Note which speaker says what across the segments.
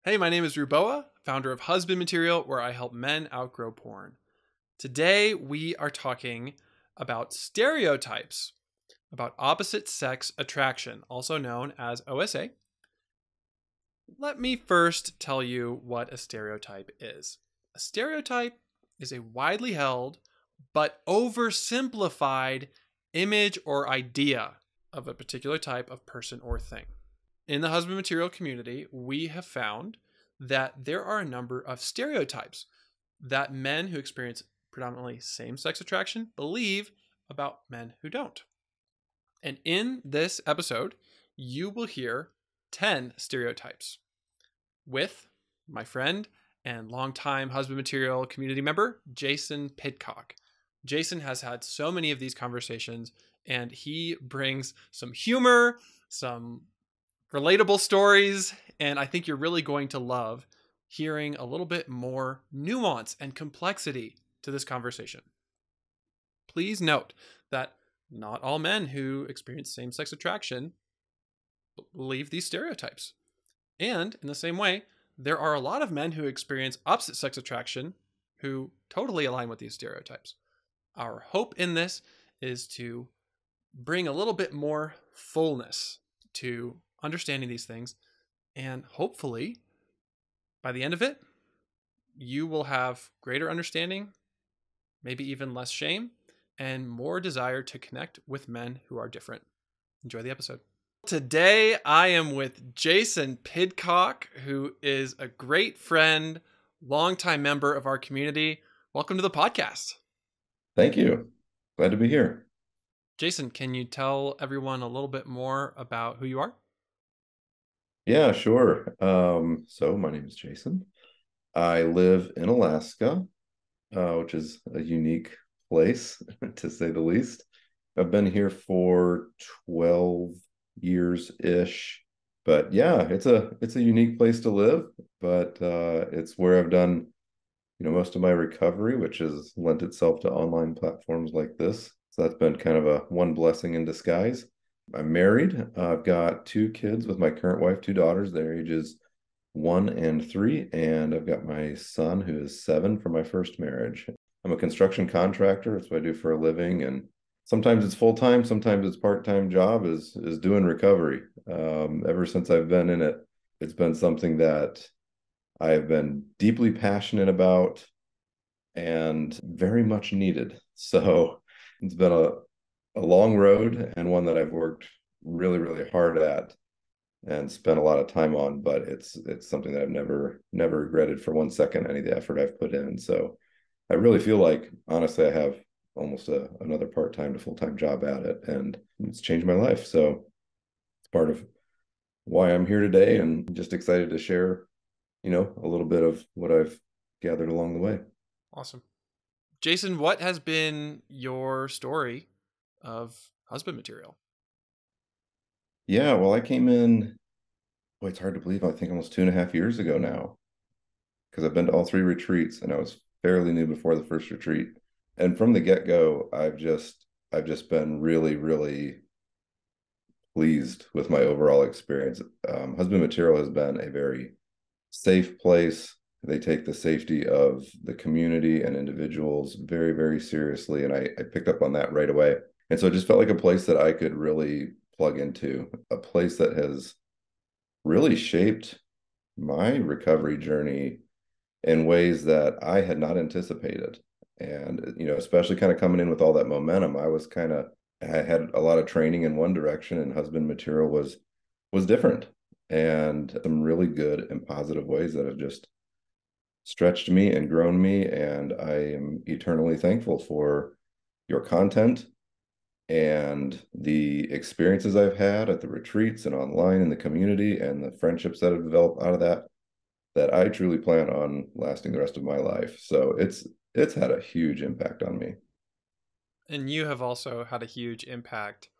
Speaker 1: Hey, my name is Drew Boa, founder of Husband Material, where I help men outgrow porn. Today, we are talking about stereotypes, about opposite sex attraction, also known as OSA. Let me first tell you what a stereotype is. A stereotype is a widely held but oversimplified image or idea of a particular type of person or thing. In the husband material community, we have found that there are a number of stereotypes that men who experience predominantly same-sex attraction believe about men who don't. And in this episode, you will hear 10 stereotypes with my friend and longtime husband material community member, Jason Pidcock. Jason has had so many of these conversations, and he brings some humor, some relatable stories, and I think you're really going to love hearing a little bit more nuance and complexity to this conversation. Please note that not all men who experience same-sex attraction believe these stereotypes. And in the same way, there are a lot of men who experience opposite sex attraction who totally align with these stereotypes. Our hope in this is to bring a little bit more fullness to understanding these things, and hopefully by the end of it, you will have greater understanding, maybe even less shame, and more desire to connect with men who are different. Enjoy the episode. Today, I am with Jason Pidcock, who is a great friend, longtime member of our community. Welcome to the podcast.
Speaker 2: Thank you. Glad to be here.
Speaker 1: Jason, can you tell everyone a little bit more about who you are?
Speaker 2: Yeah, sure. So my name is Jason. I live in Alaska, which is a unique place to say the least. I've been here for 12 years-ish. But yeah, it's a unique place to live, but it's where I've done, most of my recovery, which has lent itself to online platforms like this. So that's been kind of a one blessing in disguise. I'm married. I've got two kids with my current wife, two daughters. Their ages 1 and 3, and I've got my son who is 7 from my first marriage. I'm a construction contractor. That's what I do for a living, and sometimes it's full-time, sometimes it's part-time job is doing recovery. Ever since I've been in it, it's been something that I've been deeply passionate about and very much needed. So it's been a long road, and one that I've worked really, really hard at and spent a lot of time on, but it's something that I've never regretted for 1 second any of the effort I've put in. So I really feel like, honestly, I have almost another part-time to full-time job at it, and it's changed my life. So it's part of why I'm here today, and just excited to share, a little bit of what I've gathered along the way.
Speaker 1: Awesome. Jason, what has been your story of husband material?
Speaker 2: Yeah, well, I came in, boy, it's hard to believe, I think almost 2.5 years ago now, because I've been to all 3 retreats, and I was fairly new before the first retreat. And from the get-go, I've just been really, really pleased with my overall experience. Husband Material has been a very safe place. They take the safety of the community and individuals very, very seriously, and I picked up on that right away. And so it just felt like a place that I could really plug into, a place that has really shaped my recovery journey in ways that I had not anticipated. And, especially kind of coming in with all that momentum, I had a lot of training in one direction, and husband material was different, and some really good and positive ways that have just stretched me and grown me. And I am eternally thankful for your content and the experiences I've had at the retreats and online in the community, and the friendships that have developed out of that I truly plan on lasting the rest of my life. So it's had a huge impact on me.
Speaker 1: And you have also had a huge impact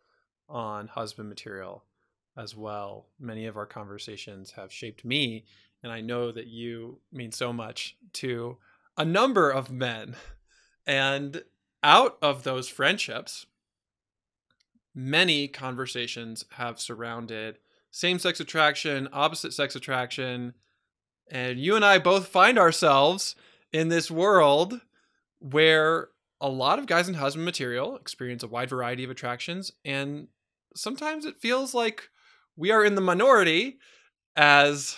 Speaker 1: on husband material as well. Many of our conversations have shaped me, and I know that you mean so much to a number of men. And out of those friendships, many conversations have surrounded same-sex attraction, opposite sex attraction, And you and I both find ourselves in this world where a lot of guys in husband material experience a wide variety of attractions. And sometimes it feels like we are in the minority as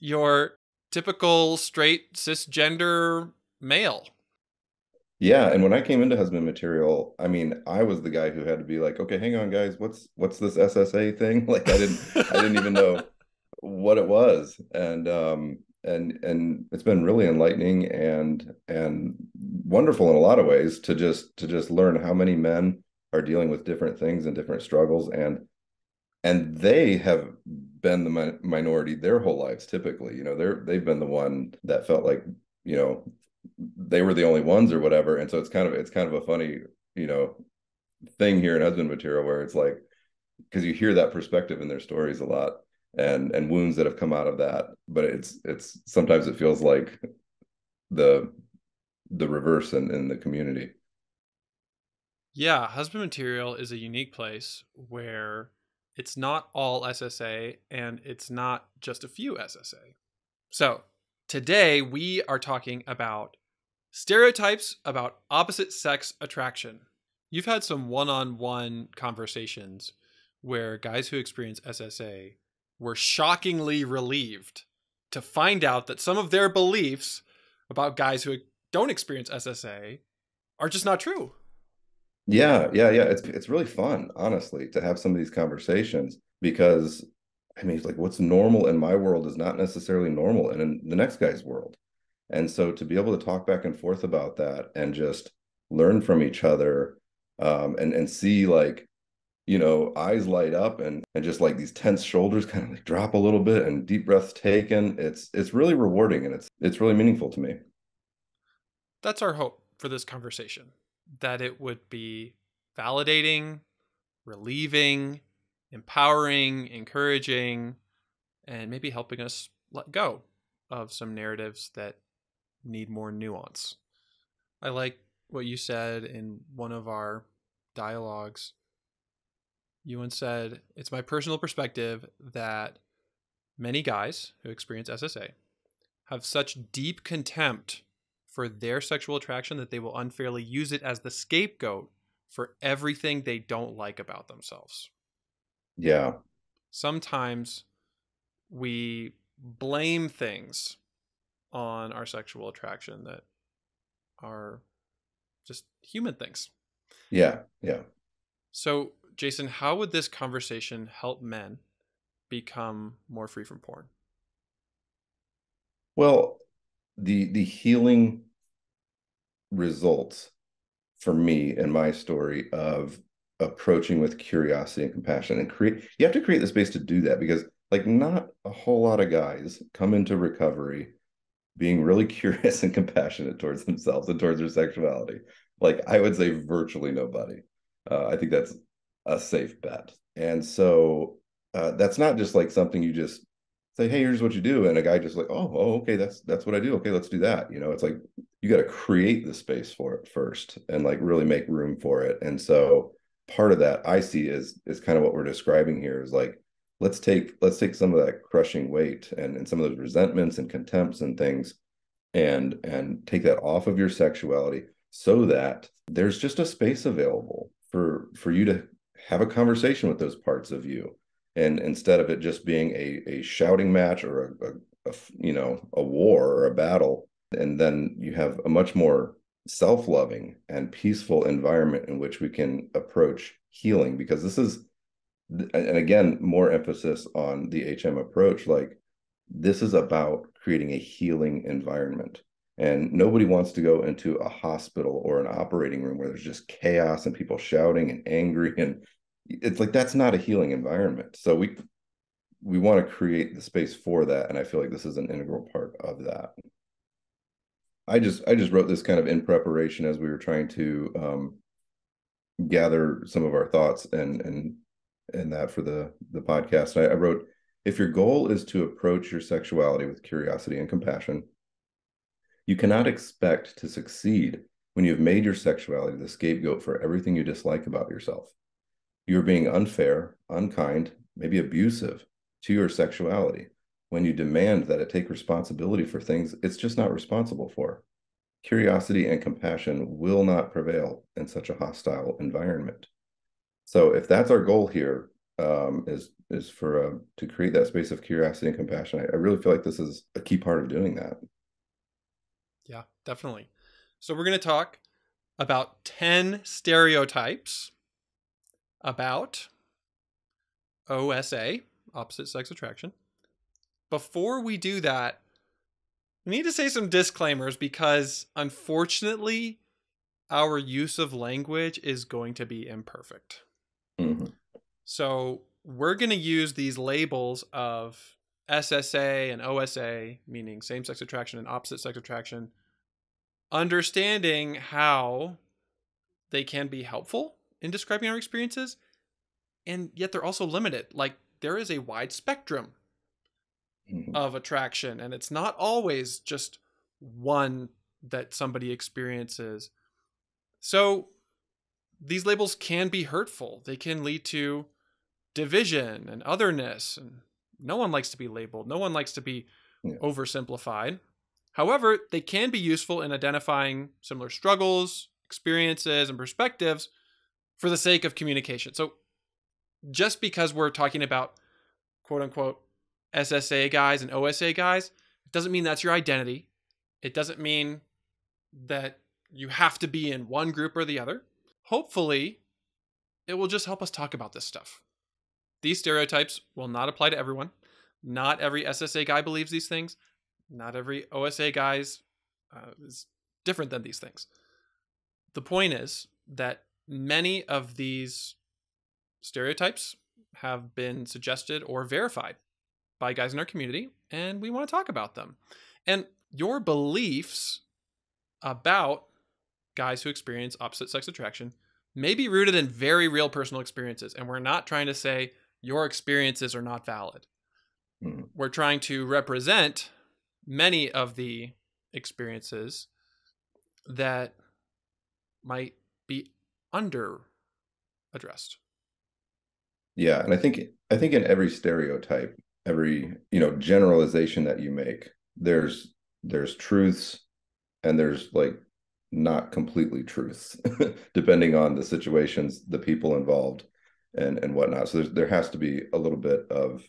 Speaker 1: your typical straight cisgender male.
Speaker 2: Yeah, and when I came into husband material, I mean, I was the guy who had to be like, okay, hang on, guys, what's this SSA thing? Like I didn't even know what it was. And it's been really enlightening and wonderful in a lot of ways to just learn how many men are dealing with different things and different struggles and they have been the minority their whole lives typically. They've been the one that felt like, you know, they were the only ones or whatever. And so it's kind of a funny, you know, thing here in husband material where it's like, because you hear that perspective in their stories a lot and wounds that have come out of that, but it's sometimes it feels like the the reverse in the community.
Speaker 1: Yeah, husband material is a unique place where it's not all SSA and it's not just a few SSA. So, today we are talking about stereotypes about opposite sex attraction. You've had some one on one conversations where guys who experience SSA were shockingly relieved to find out that some of their beliefs about guys who don't experience SSA are just not true.
Speaker 2: Yeah. It's really fun, honestly, to have some of these conversations because I mean, it's like what's normal in my world is not necessarily normal in the next guy's world. And so to be able to talk back and forth about that and just learn from each other, and see like, eyes light up and just like these tense shoulders kind of like drop a little bit and deep breaths taken. It's really rewarding and it's really meaningful to me.
Speaker 1: That's our hope for this conversation, that it would be validating, relieving, empowering, encouraging, and maybe helping us let go of some narratives that need more nuance. I like what you said in one of our dialogues. You once said, "It's my personal perspective that many guys who experience SSA have such deep contempt for their sexual attraction that they will unfairly use it as the scapegoat for everything they don't like about themselves."
Speaker 2: Yeah.
Speaker 1: Sometimes we blame things on our sexual attraction that are just human things.
Speaker 2: Yeah.
Speaker 1: So, Jason, how would this conversation help men become more free from porn?
Speaker 2: Well, the healing results for me and my story of approaching with curiosity and compassion and you have to create the space to do that because like not a whole lot of guys come into recovery being really curious and compassionate towards themselves and towards their sexuality. Like I would say virtually nobody. I think that's a safe bet. And so that's not just like something you just say, hey, here's what you do. And a guy just like, oh, okay, that's what I do. Okay, let's do that. It's like you got to create the space for it first and like really make room for it. And so part of that I see is kind of what we're describing here is like let's take some of that crushing weight and some of those resentments and contempts and things and take that off of your sexuality so that there's just a space available for you to have a conversation with those parts of you and instead of it just being a shouting match or a war or a battle and then you have a much more self-loving and peaceful environment in which we can approach healing because this is and again more emphasis on the HM approach like this is about creating a healing environment and nobody wants to go into a hospital or an operating room where there's just chaos and people shouting and angry and it's like that's not a healing environment so we want to create the space for that and I feel like this is an integral part of that. I just wrote this kind of in preparation as we were trying to gather some of our thoughts and that for the podcast. I wrote, if your goal is to approach your sexuality with curiosity and compassion, you cannot expect to succeed when you have made your sexuality the scapegoat for everything you dislike about yourself. You are being unfair, unkind, maybe abusive to your sexuality. when you demand that it take responsibility for things it's just not responsible for. Curiosity and compassion will not prevail in such a hostile environment. So if that's our goal here, is for to create that space of curiosity and compassion, I really feel like this is a key part of doing that.
Speaker 1: Yeah, definitely. So we're going to talk about 10 stereotypes about OSA, opposite sex attraction. Before we do that, we need to say some disclaimers because unfortunately, our use of language is going to be imperfect.
Speaker 2: Mm-hmm.
Speaker 1: So we're going to use these labels of SSA and OSA, meaning same-sex attraction and opposite sex attraction, understanding how they can be helpful in describing our experiences, and yet they're also limited. Like, there is a wide spectrum of attraction, and it's not always just one that somebody experiences. So these labels can be hurtful. They can lead to division and otherness, and no one likes to be labeled. No one likes to be oversimplified. However, they can be useful in identifying similar struggles, experiences, and perspectives for the sake of communication. So just because we're talking about quote unquote SSA guys and OSA guys, it doesn't mean that's your identity. It doesn't mean that you have to be in one group or the other. Hopefully, it will just help us talk about this stuff. These stereotypes will not apply to everyone. Not every SSA guy believes these things. Not every OSA guy is different than these things. The point is that many of these stereotypes have been suggested or verified by guys in our community, and we want to talk about them. And your beliefs about guys who experience opposite sex attraction may be rooted in very real personal experiences, and we're not trying to say your experiences are not valid. Mm-hmm. We're trying to represent many of the experiences that might be under addressed.
Speaker 2: Yeah, and I think in every stereotype, every generalization that you make, there's truths and there's like not completely truths depending on the situations, the people involved, and whatnot. So there has to be a little bit of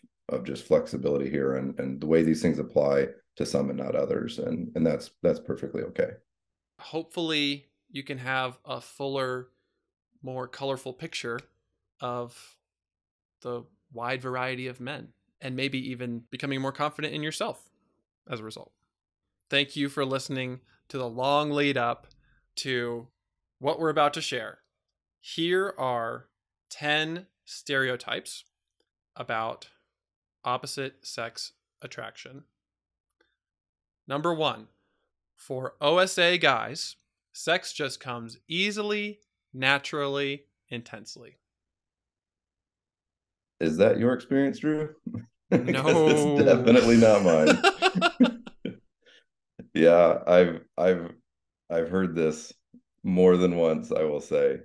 Speaker 2: just flexibility here and the way these things apply to some and not others, and that's perfectly okay.
Speaker 1: Hopefully you can have a fuller, more colorful picture of the wide variety of men, and maybe even becoming more confident in yourself as a result. Thank you for listening to the long lead up to what we're about to share. Here are 10 stereotypes about opposite sex attraction. Number 1, for OSA guys, sex just comes easily, naturally, intensely.
Speaker 2: Is that your experience, Drew?
Speaker 1: No.
Speaker 2: It's definitely not mine. Yeah, I've heard this more than once, I will say,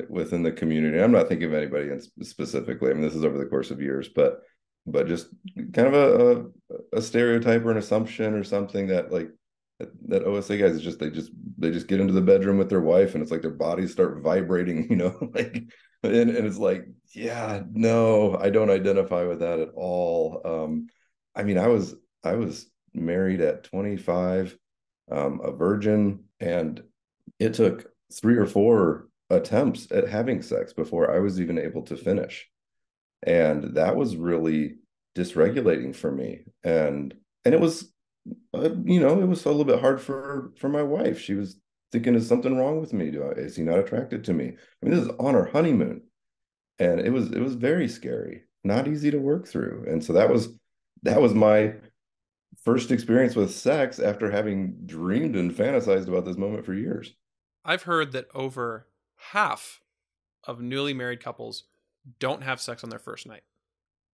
Speaker 2: within the community. I'm not thinking of anybody specifically. I mean, this is over the course of years, but just kind of a stereotype or an assumption or something that like that OSA guys is just they just get into the bedroom with their wife and it's like their bodies start vibrating, like and it's like, yeah, no, I don't identify with that at all. I mean, I was married at 25, a virgin, and it took 3 or 4 attempts at having sex before I was even able to finish. And that was really dysregulating for me. And it was, it was a little bit hard for my wife. She was thinking, is something wrong with me? Is he not attracted to me? I mean, this is on our honeymoon. And it was very scary, not easy to work through. And so that was my first experience with sex after having dreamed and fantasized about this moment for years.
Speaker 1: I've heard that over half of newly married couples don't have sex on their first night.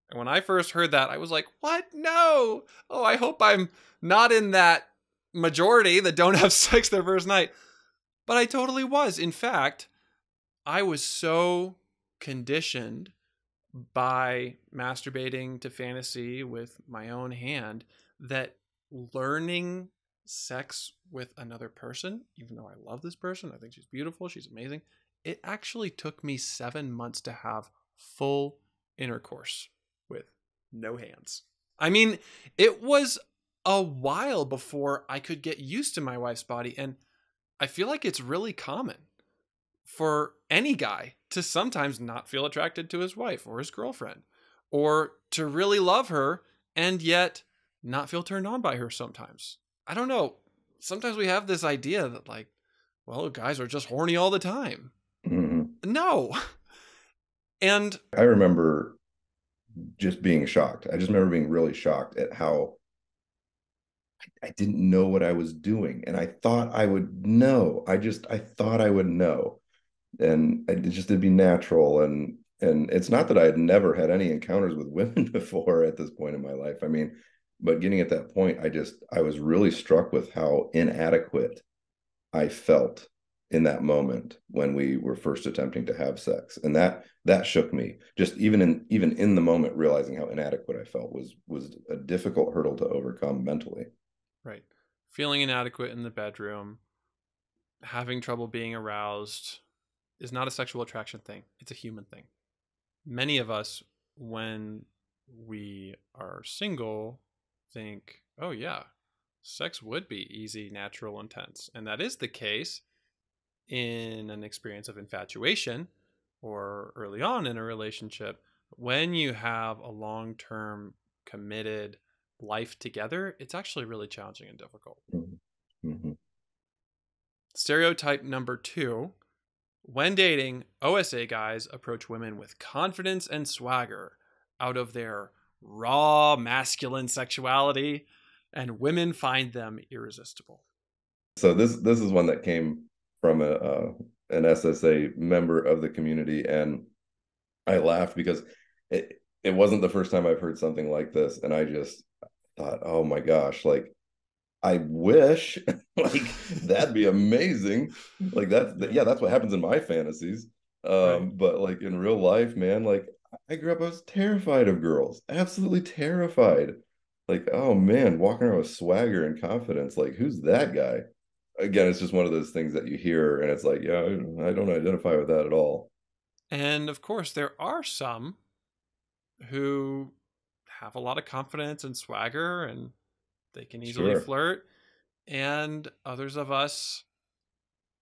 Speaker 1: And when I first heard that, I was like, what? No. Oh, I hope I'm not in that majority that don't have sex their first night. But I totally was. In fact, I was so conditioned by masturbating to fantasy with my own hand that learning sex with another person, even though I love this person, I think she's beautiful, she's amazing, it actually took me 7 months to have full intercourse with no hands. I mean, it was a while before I could get used to my wife's body, and I feel like it's really common for any guy to sometimes not feel attracted to his wife or his girlfriend, or to really love her and yet not feel turned on by her sometimes. I don't know. Sometimes we have this idea that, like, well, guys are just horny all the time.
Speaker 2: Mm-hmm.
Speaker 1: No. And
Speaker 2: I remember just being shocked. I just remember being really shocked at how I didn't know what I was doing. And I thought I would know. I thought I would know. And it just it'd be natural. And it's not that I had never had any encounters with women before at this point in my life. I mean, but getting at that point, I was really struck with how inadequate I felt in that moment when we were first attempting to have sex. And that shook me. Just even in the moment, realizing how inadequate I felt was a difficult hurdle to overcome mentally.
Speaker 1: right, feeling inadequate in the bedroom, having trouble being aroused is not a sexual attraction thing. It's a human thing. Many of us, when we are single, think, oh, yeah, sex would be easy, natural, intense. And that is the case in an experience of infatuation or early on in a relationship. When you have a long term committed life together, it's actually really challenging and difficult.
Speaker 2: Mm-hmm.
Speaker 1: Stereotype number 2: when dating, OSA guys approach women with confidence and swagger out of their raw masculine sexuality, and women find them irresistible.
Speaker 2: So this is one that came from an SSA member of the community, and I laughed because it wasn't the first time I've heard something like this, and I just thought, oh my gosh, like I wish like that'd be amazing. Like
Speaker 1: Yeah.
Speaker 2: yeah, that's what happens in my fantasies.
Speaker 1: Right.
Speaker 2: But like in real life, man, like I grew up, I was terrified of girls, absolutely terrified. Like, oh man, walking around with swagger and confidence, like who's that guy? Again, it's just one of those things that you hear, and it's like, yeah, I don't identify with that at all.
Speaker 1: And of course, there are some who have a lot of confidence and swagger and they can easily
Speaker 2: Sure.
Speaker 1: flirt, and others of us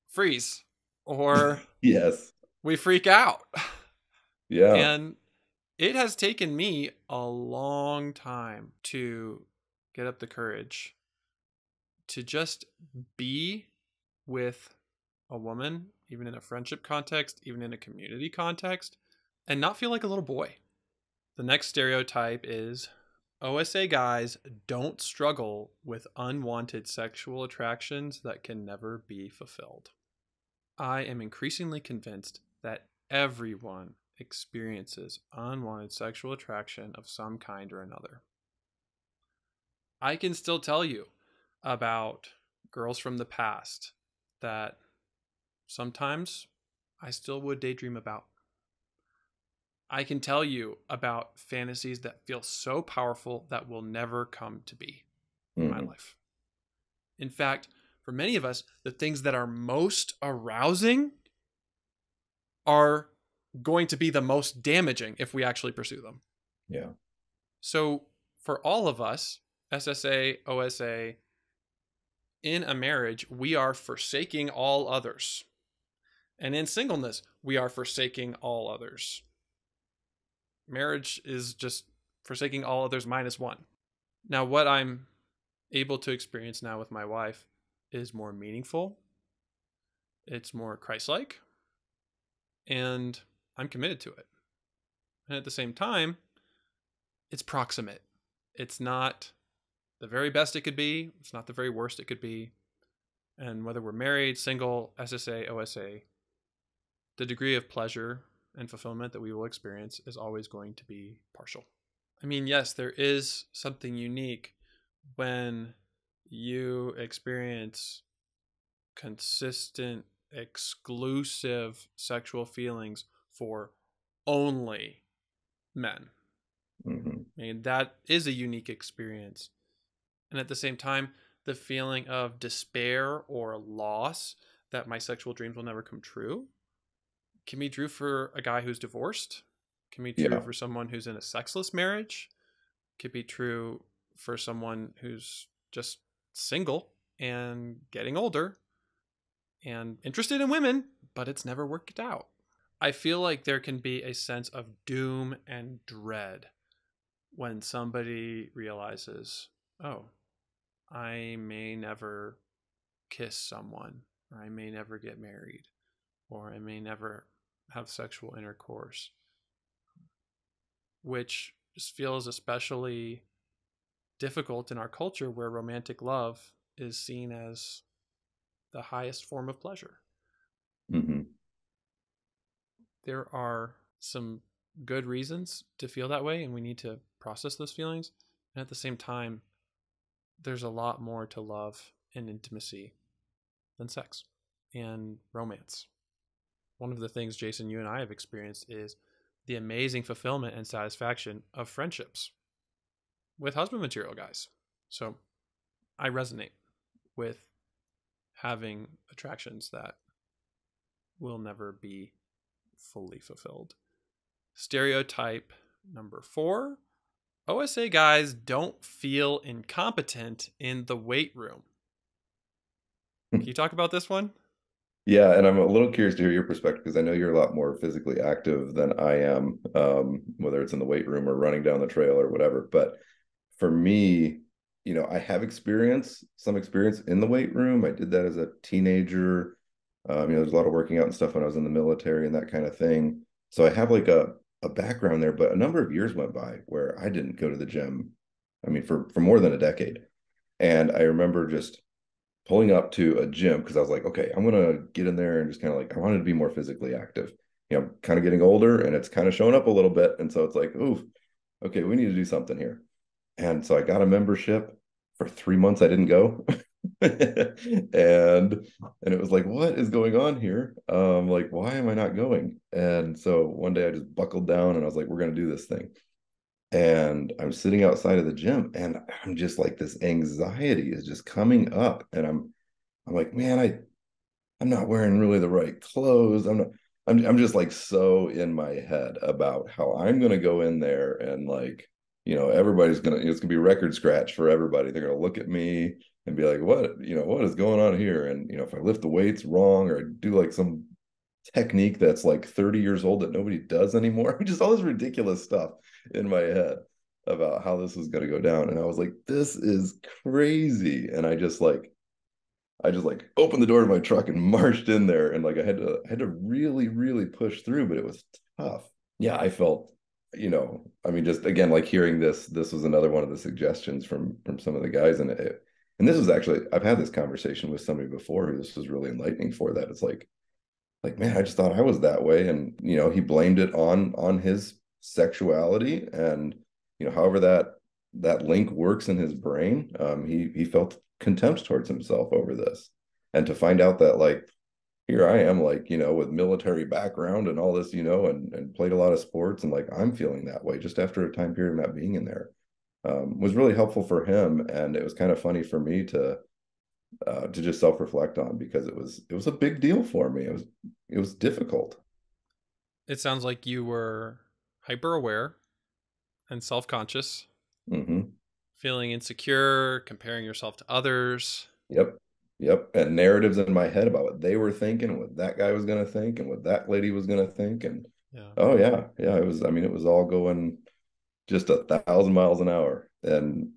Speaker 1: freeze or
Speaker 2: Yes.
Speaker 1: we freak out.
Speaker 2: Yeah.
Speaker 1: And it has taken me a long time to get up the courage to just be with a woman, even in a friendship context, even in a community context, and not feel like a little boy. The next stereotype is OSA guys don't struggle with unwanted sexual attractions that can never be fulfilled. I am increasingly convinced that everyone experiences unwanted sexual attraction of some kind or another. I can still tell you about girls from the past that sometimes I still would daydream about. I can tell you about fantasies that feel so powerful that will never come to be in my
Speaker 2: Mhm.
Speaker 1: life. In fact, for many of us, the things that are most arousing are going to be the most damaging if we actually pursue them.
Speaker 2: Yeah.
Speaker 1: So, for all of us, SSA, OSA, in a marriage, we are forsaking all others. And in singleness, we are forsaking all others. Marriage is just forsaking all others minus one. Now, what I'm able to experience now with my wife is more meaningful, it's more Christ like, and I'm committed to it. And at the same time, it's proximate. It's not the very best it could be, it's not the very worst it could be. And whether we're married, single, SSA, OSA, the degree of pleasure and fulfillment that we will experience is always going to be partial. I mean, yes, there is something unique when you experience consistent, exclusive sexual feelings for only men.
Speaker 2: Hmm.
Speaker 1: I mean, that is a unique experience. And at the same time, the feeling of despair or loss that my sexual dreams will never come true can be true for a guy who's divorced, can be true
Speaker 2: Yeah.
Speaker 1: for someone who's in a sexless marriage, could be true for someone who's just single and getting older and interested in women, but it's never worked out. I feel like there can be a sense of doom and dread when somebody realizes, oh, I may never kiss someone, or I may never get married, or I may never have sexual intercourse, which just feels especially difficult in our culture where romantic love is seen as the highest form of pleasure.
Speaker 2: Hmm.
Speaker 1: There are some good reasons to feel that way, and we need to process those feelings. And at the same time, there's a lot more to love and intimacy than sex and romance. One of the things, Jason, you and I have experienced is the amazing fulfillment and satisfaction of friendships with husband material guys. So I resonate with having attractions that will never be fully fulfilled. Stereotype number 4: OSA guys don't feel incompetent in the weight room. Can you talk about this one?
Speaker 2: Yeah, and I'm a little curious to hear your perspective because I know you're a lot more physically active than I am, whether it's in the weight room or running down the trail or whatever. But for me, I have some experience in the weight room. I did that as a teenager. There's a lot of working out and stuff when I was in the military and that kind of thing. So I have like a background there, but a number of years went by where I didn't go to the gym. I mean, for more than a decade. And I remember just pulling up to a gym because I was like, okay, I'm gonna get in there and just kind of like I wanted to be more physically active. I'm kind of getting older and it's kind of showing up a little bit. And so it's like, ooh, okay, we need to do something here. And so I got a membership for 3 months. I didn't go. And it was like, what is going on here? Like, why am I not going? And so one day I just buckled down and I was like, we're gonna do this thing. And I'm sitting outside of the gym and I'm just like this anxiety is just coming up. And I'm like, man, I'm not wearing really the right clothes. I'm just like so in my head about how I'm gonna go in there and like, everybody's it's gonna be record scratch for everybody. They're gonna look at me and be like, what is going on here? And if I lift the weights wrong or I do like some technique that's like 30 years old that nobody does anymore, just all this ridiculous stuff in my head about how this was gonna go down. And I was like, this is crazy. And I just opened the door of my truck and marched in there, and like I had to really really push through, but it was tough. Yeah, I felt, I mean, just again, like hearing this was another one of the suggestions from some of the guys, and this was actually I've had this conversation with somebody before. This was really enlightening for that. It's like man, I just thought I was that way, and he blamed it on his sexuality, and however that link works in his brain, he felt contempt towards himself over this. And to find out that like here I am, like with military background and all this, and played a lot of sports, and like I'm feeling that way just after a time period of not being in there, was really helpful for him. And it was kind of funny for me to just self-reflect on, because it was a big deal for me. It was difficult.
Speaker 1: It sounds like you were hyper aware and self conscious,
Speaker 2: Hmm.
Speaker 1: feeling insecure, comparing yourself to others.
Speaker 2: Yep. Yep. And narratives in my head about what they were thinking, and what that guy was going to think, and what that lady was going to think. And
Speaker 1: Yeah.
Speaker 2: oh yeah, yeah, I mean, it was all going just 1,000 miles an hour. And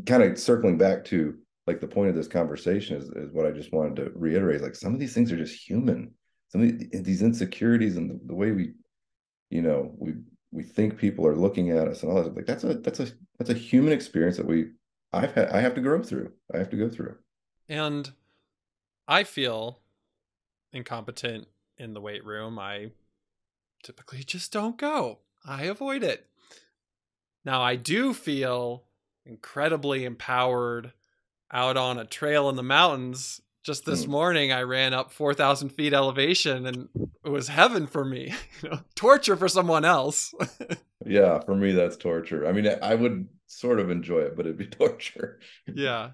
Speaker 2: kind of circling back to like the point of this conversation is what I just wanted to reiterate. Like some of these things are just human. Some of these insecurities and the way you know we we think people are looking at us and all that, like that's a human experience that I have to grow through. I have to go through.
Speaker 1: And I feel incompetent in the weight room. I typically just don't go, I avoid it. Now, I do feel incredibly empowered out on a trail in the mountains Just this morning, I ran up 4,000 feet elevation, and it was heaven for me. Torture for someone else.
Speaker 2: Yeah, for me, that's torture. I mean, I would sort of enjoy it, but it'd be torture.
Speaker 1: Yeah.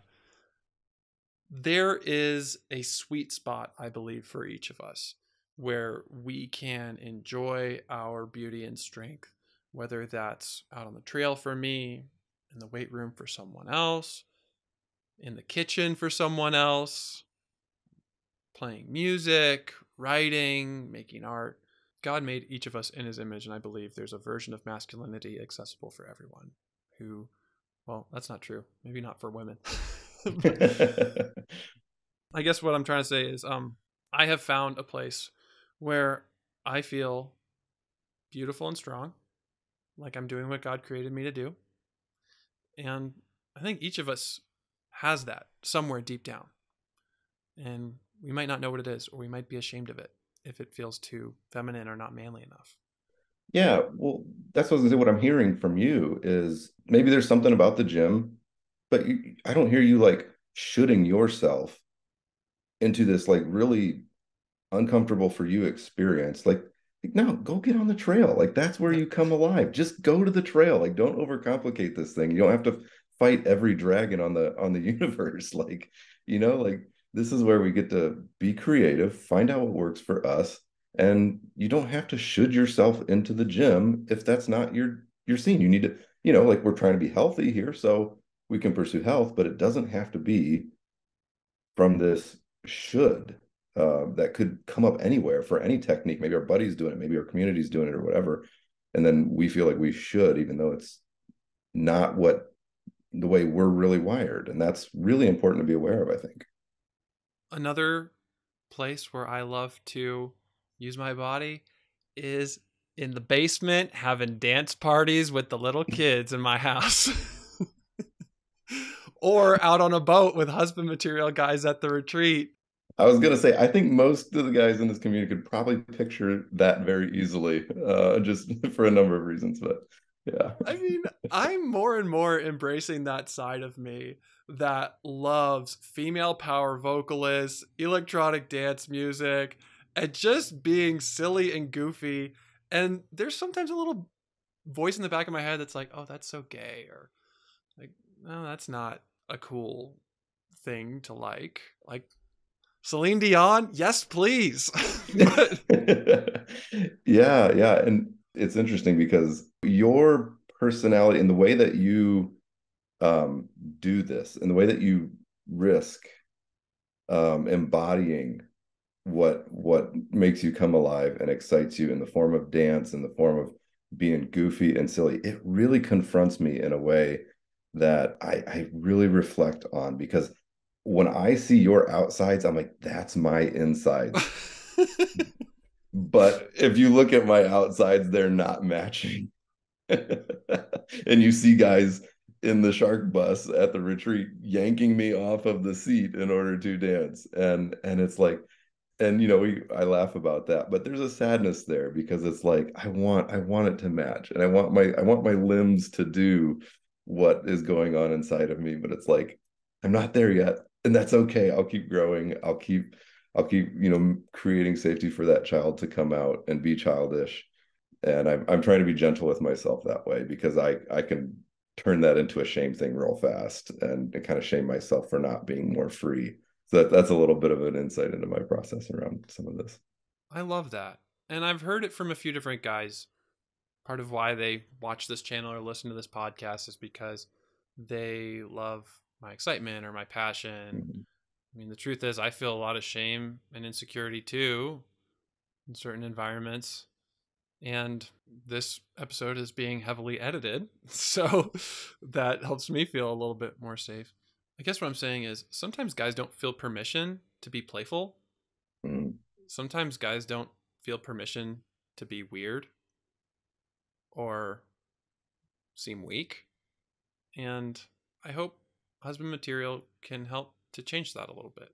Speaker 1: There is a sweet spot, I believe, for each of us where we can enjoy our beauty and strength, whether that's out on the trail for me, in the weight room for someone else, in the kitchen for someone else, playing music, writing, making art. God made each of us in his image, and I believe there's a version of masculinity accessible for everyone who, well, that's not true. Maybe not for women. I guess what I'm trying to say is I have found a place where I feel beautiful and strong, like I'm doing what God created me to do. And I think each of us has that somewhere deep down. And we might not know what it is, or we might be ashamed of it if it feels too feminine or not manly enough.
Speaker 2: Yeah, well, that's what I was gonna say. What I'm hearing from you is maybe there's something about the gym, but I don't hear you like shooting yourself into this like really uncomfortable for you experience. Like, no, go get on the trail. Like that's where
Speaker 1: Yeah.
Speaker 2: you come alive. Just go to the trail. Like don't overcomplicate this thing. You don't have to fight every dragon on the universe. Like, like this is where we get to be creative, find out what works for us, and you don't have to should yourself into the gym if that's not your scene. You need to, like we're trying to be healthy here, so we can pursue health, but it doesn't have to be from this should that could come up anywhere for any technique. Maybe our buddy's doing it, maybe our community's doing it or whatever. And then we feel like we should, even though it's not what the way we're really wired. And that's really important to be aware of, I think.
Speaker 1: Another place where I love to use my body is in the basement having dance parties with the little kids in my house. Or out on a boat with husband material guys at the retreat.
Speaker 2: I was gonna say, I think most of the guys in this community could probably picture that very easily, just for a number of reasons. But yeah.
Speaker 1: I mean, I'm more and more embracing that side of me that loves female power vocalists, electronic dance music, and just being silly and goofy. And there's sometimes a little voice in the back of my head that's like, oh, that's so gay, or like, no, that's not a cool thing to like. Like Celine Dion, yes, please. But
Speaker 2: Yeah, yeah. And it's interesting because your personality and the way that you do this and the way that you risk embodying what makes you come alive and excites you in the form of dance, in the form of being goofy and silly, it really confronts me in a way that I really reflect on, because when I see your outsides, I'm like, that's my insides. But if you look at my outsides, they're not matching. And you see guys in the shark bus at the retreat yanking me off of the seat in order to dance. And it's like, and I laugh about that, but there's a sadness there because it's like I want it to match, and I want my limbs to do what is going on inside of me, but it's like I'm not there yet, and that's okay. I'll keep growing. I'll keep creating safety for that child to come out and be childish, and I'm trying to be gentle with myself that way, because I can turn that into a shame thing real fast and kind of shame myself for not being more free. So that's a little bit of an insight into my process around some of this.
Speaker 1: I love that. And I've heard it from a few different guys. Part of why they watch this channel or listen to this podcast is because they love my excitement or my passion.
Speaker 2: Mm-hmm.
Speaker 1: I mean, the truth is, I feel a lot of shame and insecurity too in certain environments. And this episode is being heavily edited. So that helps me feel a little bit more safe. I guess what I'm saying is sometimes guys don't feel permission to be playful.
Speaker 2: Mm-hmm.
Speaker 1: Sometimes guys don't feel permission to be weird or seem weak. And I hope husband material can help to change that a little bit.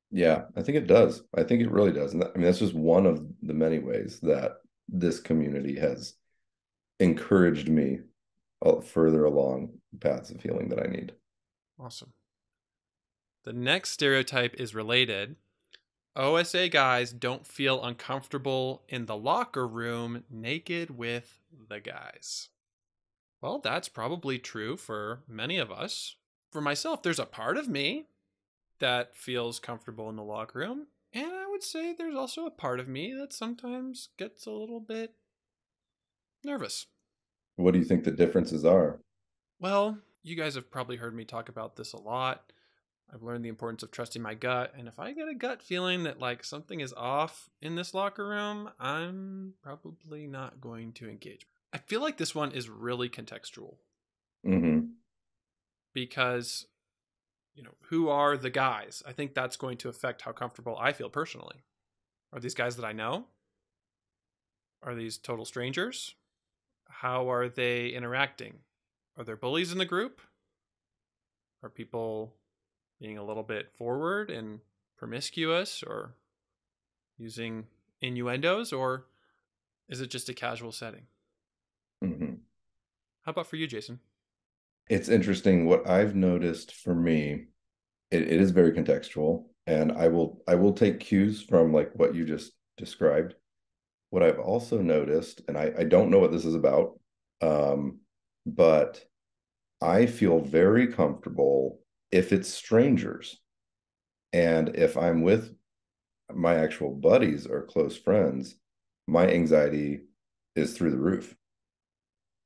Speaker 2: Yeah, I think it does. I think it really does. And that's just one of the many ways that this community has encouraged me further along paths of healing that I need.
Speaker 1: Awesome. The next stereotype is related. OSA guys don't feel uncomfortable in the locker room naked with the guys. Well, that's probably true for many of us. For myself, there's a part of me that feels comfortable in the locker room. And I would say there's also a part of me that sometimes gets a little bit nervous.
Speaker 2: What do you think the differences are?
Speaker 1: Well, you guys have probably heard me talk about this a lot. I've learned the importance of trusting my gut. And if I get a gut feeling that like something is off in this locker room, I'm probably not going to engage. I feel like this one is really contextual
Speaker 2: Mm-hmm.
Speaker 1: because, who are the guys? I think that's going to affect how comfortable I feel personally. Are these guys that I know? Are these total strangers? How are they interacting? Are there bullies in the group? Are people being a little bit forward and promiscuous or using innuendos? Or is it just a casual setting?
Speaker 2: Mm-hmm.
Speaker 1: How about for you, Jason?
Speaker 2: It's interesting. What I've noticed for me, it is very contextual, and I will take cues from like what you just described. What I've also noticed, and I don't know what this is about, but I feel very comfortable if it's strangers. And if I'm with my actual buddies or close friends, my anxiety is through the roof.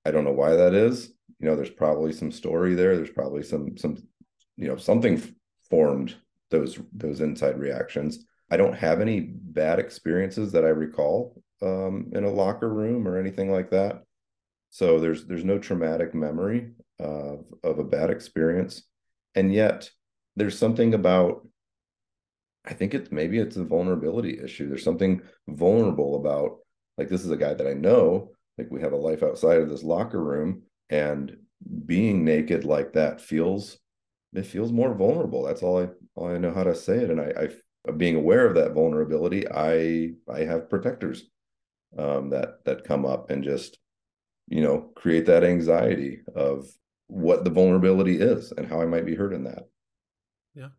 Speaker 2: I don't know why that is. There's probably some story there. There's probably some something formed those inside reactions. I don't have any bad experiences that I recall in a locker room or anything like that. So there's no traumatic memory of a bad experience. And yet there's something about, I think maybe it's a vulnerability issue. There's something vulnerable about, like, this is a guy that I know, like we have a life outside of this locker room, and being naked like that feels more vulnerable. That's all I know how to say it. And I being aware of that vulnerability, I have protectors that come up and just create that anxiety of what the vulnerability is and how I might be hurt in that.
Speaker 1: Yeah.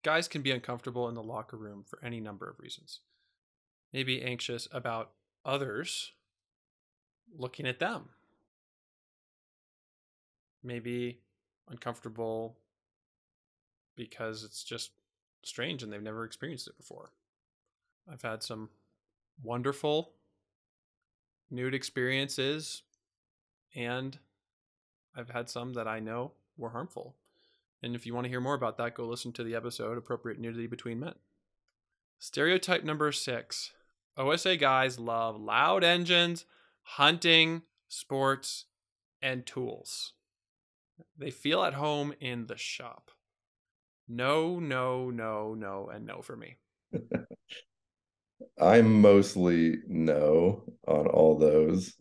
Speaker 1: Guys can be uncomfortable in the locker room for any number of reasons. Maybe anxious about others looking at them. Maybe uncomfortable because it's just strange and they've never experienced it before. I've had some wonderful nude experiences, and I've had some that I know were harmful. And if you want to hear more about that, go listen to the episode Appropriate Nudity Between Men. Stereotype number 6. OSA guys love loud engines, hunting, sports, and tools. They feel at home in the shop. No, no, no, no, and no for me.
Speaker 2: I'm mostly no on all those.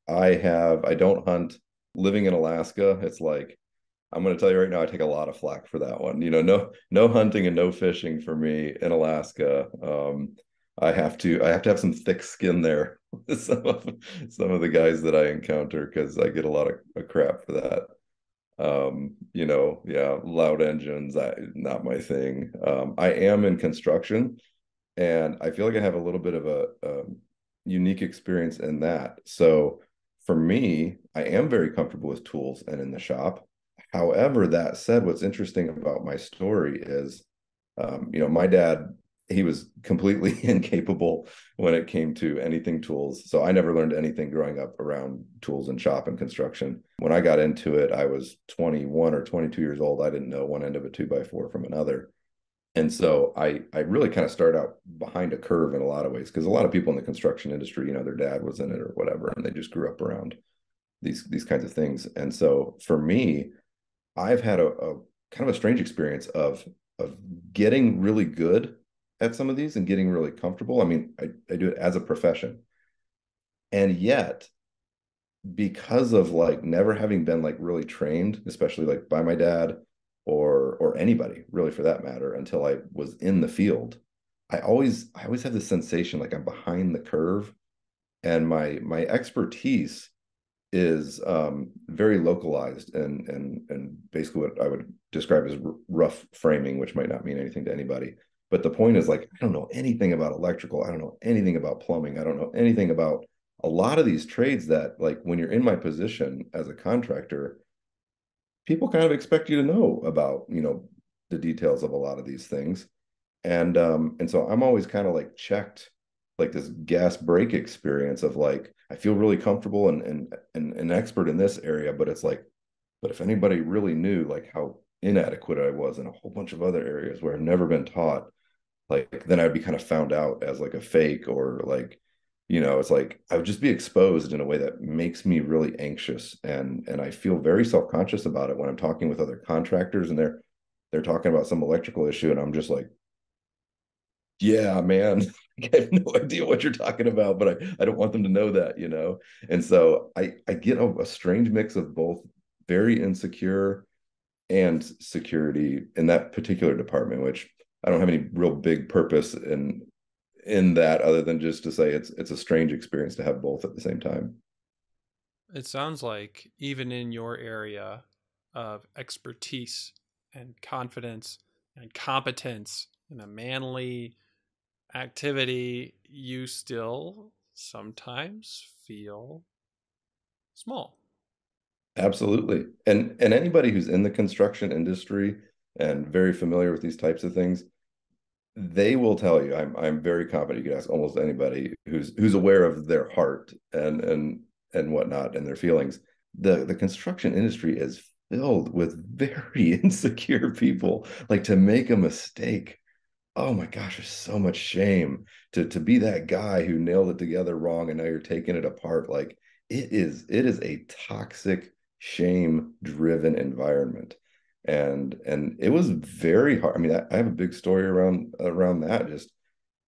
Speaker 2: I don't hunt. Living in Alaska, it's like, I'm going to tell you right now, I take a lot of flack for that one. No hunting and no fishing for me in Alaska. I have to have some thick skin there with some of the guys that I encounter, because I get a lot of crap for that. Yeah, loud engines, not my thing. I am in construction, and I feel like I have a little bit of a unique experience in that. So for me, I am very comfortable with tools and in the shop. However, that said, what's interesting about my story is, my dad, he was completely incapable when it came to anything tools. So I never learned anything growing up around tools and shop and construction. When I got into it, I was 21 or 22 years old. I didn't know one end of a 2x4 from another. And so I really kind of started out behind a curve in a lot of ways, because a lot of people in the construction industry, their dad was in it or whatever, and they just grew up around these kinds of things. And so for me, I've had a kind of a strange experience of getting really good at some of these and getting really comfortable. I mean, I do it as a profession. And yet, because of like never having been like really trained, especially like by my dad or anybody really for that matter, until I was in the field, I always have this sensation like I'm behind the curve, and my expertise is very localized and basically what I would describe as rough framing, which might not mean anything to anybody. But the point is, like, I don't know anything about electrical. I don't know anything about plumbing. I don't know anything about a lot of these trades that, like, when you're in my position as a contractor, people kind of expect you to know about, the details of a lot of these things. And so I'm always kind of like checked, like this gas brake experience of like I feel really comfortable and an expert in this area, but it's like, but if anybody really knew like how inadequate I was in a whole bunch of other areas where I've never been taught, like then I'd be kind of found out as like a fake or like, it's like I would just be exposed in a way that makes me really anxious and I feel very self-conscious about it when I'm talking with other contractors and they're talking about some electrical issue and I'm just like, yeah, man, I have no idea what you're talking about, but I don't want them to know that. And so I get a strange mix of both very insecure and security in that particular department, which I don't have any real big purpose in that other than just to say it's a strange experience to have both at the same time.
Speaker 1: It sounds like even in your area of expertise and confidence and competence and a manly activity, you still sometimes feel small.
Speaker 2: Absolutely. And anybody who's in the construction industry and very familiar with these types of things, they will tell you, I'm very confident you could ask almost anybody who's aware of their heart and whatnot and their feelings. The construction industry is filled with very insecure people. Like to make a mistake, oh my gosh, there's so much shame to be that guy who nailed it together wrong and now you're taking it apart. Like it is a toxic, shame driven environment. And it was very hard. I mean, I have a big story around that,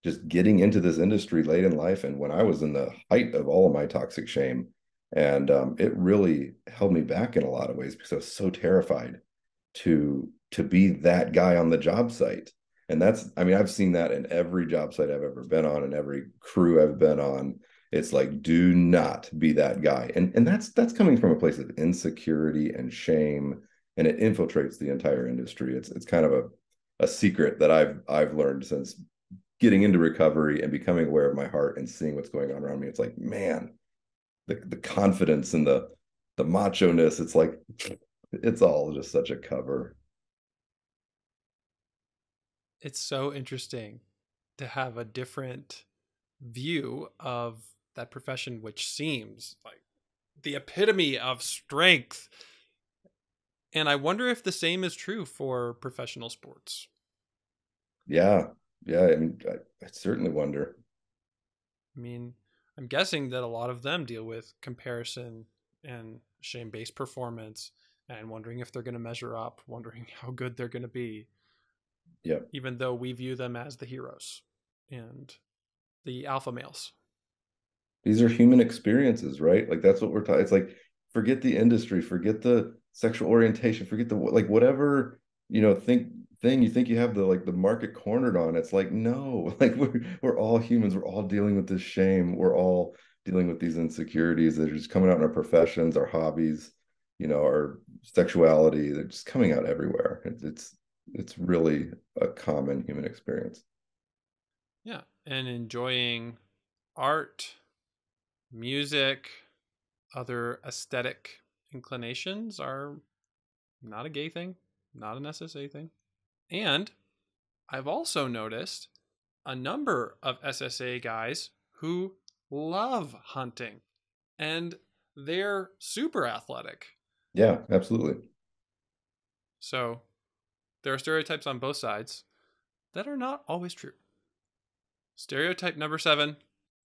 Speaker 2: just getting into this industry late in life and when I was in the height of all of my toxic shame. And it really held me back in a lot of ways because I was so terrified to be that guy on the job site. And that's, I mean, I've seen that in every job site I've ever been on and every crew I've been on. It's like, do not be that guy. And that's coming from a place of insecurity and shame, and it infiltrates the entire industry. It's kind of a secret that I've learned since getting into recovery and becoming aware of my heart and seeing what's going on around me. It's like, man, the confidence and the macho-ness, it's like it's all just such a cover.
Speaker 1: It's so interesting to have a different view of that profession, which seems like the epitome of strength. And I wonder if the same is true for professional sports.
Speaker 2: Yeah. Yeah. I mean, I certainly wonder.
Speaker 1: I mean, I'm guessing that a lot of them deal with comparison and shame based performance and wondering if they're going to measure up, wondering how good they're going to be,
Speaker 2: Yeah.
Speaker 1: even though we view them as the heroes and the alpha males.
Speaker 2: These are human experiences, right? Like that's what we're talking. It's like forget the industry, forget the sexual orientation, forget the like whatever, think thing you think you have the market cornered on. It's like no, like we're all humans, we're all dealing with this shame, we're all dealing with these insecurities that are just coming out in our professions, our hobbies, our sexuality, they're just coming out everywhere. It's really a common human experience.
Speaker 1: Yeah. And enjoying art, music, other aesthetic inclinations are not a gay thing, not an SSA thing. And I've also noticed a number of SSA guys who love hunting and they're super athletic.
Speaker 2: Yeah, absolutely.
Speaker 1: So there are stereotypes on both sides that are not always true. Stereotype number 7: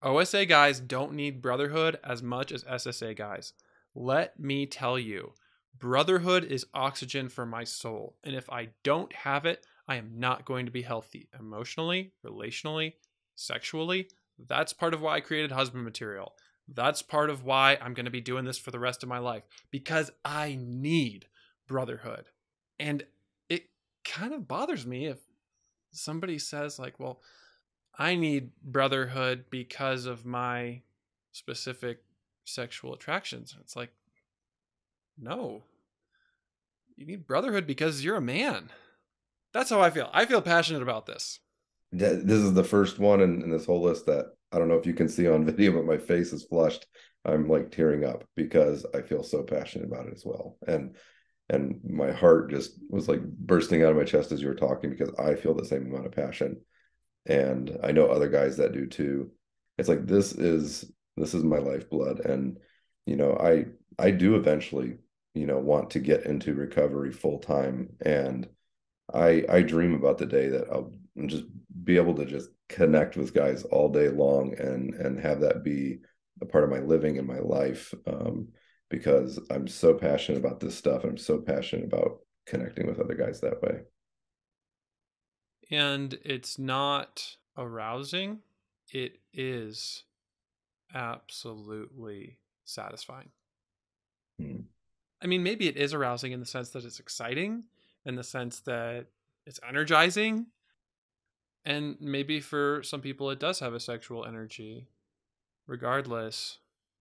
Speaker 1: OSA guys don't need brotherhood as much as SSA guys. Let me tell you, brotherhood is oxygen for my soul. And if I don't have it, I am not going to be healthy emotionally, relationally, sexually. That's part of why I created husband material. That's part of why I'm going to be doing this for the rest of my life because I need brotherhood. And it kind of bothers me if somebody says, like, well, I need brotherhood because of my specific sexual attractions. It's like, no, you need brotherhood because you're a man. That's how I feel. I feel passionate about this.
Speaker 2: This is the first one in this whole list that I don't know if you can see on video, but my face is flushed. I'm like tearing up because I feel so passionate about it as well. And my heart just was like bursting out of my chest as you were talking because I feel the same amount of passion. And I know other guys that do too. It's like this is my lifeblood. And I do eventually, want to get into recovery full time. And I dream about the day that I'll just be able to just connect with guys all day long and have that be a part of my living and my life, because I'm so passionate about this stuff. I'm so passionate about connecting with other guys that way.
Speaker 1: And it's not arousing, it is absolutely satisfying.
Speaker 2: Hmm.
Speaker 1: I mean, maybe it is arousing in the sense that it's exciting, in the sense that it's energizing. And maybe for some people it does have a sexual energy. Regardless,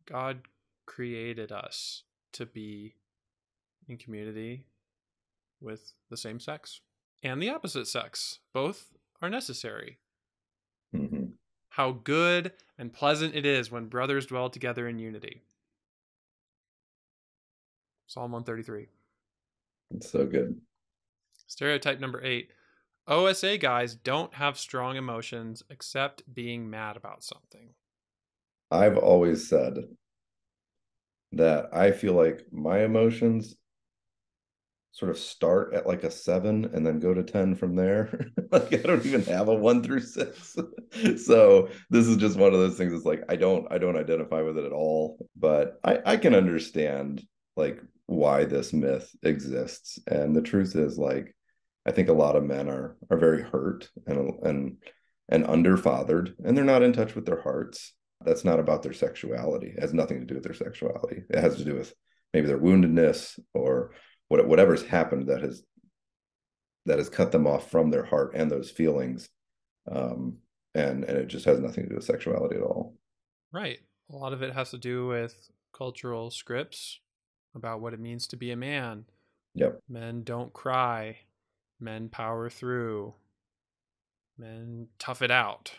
Speaker 1: God created us to be in community with the same sex and the opposite sex. Both are necessary.
Speaker 2: Mm-hmm.
Speaker 1: How good and pleasant it is when brothers dwell together in unity. Psalm 133.
Speaker 2: It's so good.
Speaker 1: Stereotype number 8. OSA guys don't have strong emotions except being mad about something.
Speaker 2: I've always said that I feel like my emotions sort of start at like a 7 and then go to 10 from there. Like I don't even have a 1 through 6. So this is just one of those things. It's like I don't identify with it at all, but I can understand like why this myth exists. And the truth is, like, I think a lot of men are very hurt and underfathered, and they're not in touch with their hearts. That's not about their sexuality. It has nothing to do with their sexuality. It has to do with maybe their woundedness or whatever's happened that has cut them off from their heart and those feelings, and it just has nothing to do with sexuality at all.
Speaker 1: Right. A lot of it has to do with cultural scripts about what it means to be a man.
Speaker 2: Yep.
Speaker 1: Men don't cry. Men power through. Men tough it out.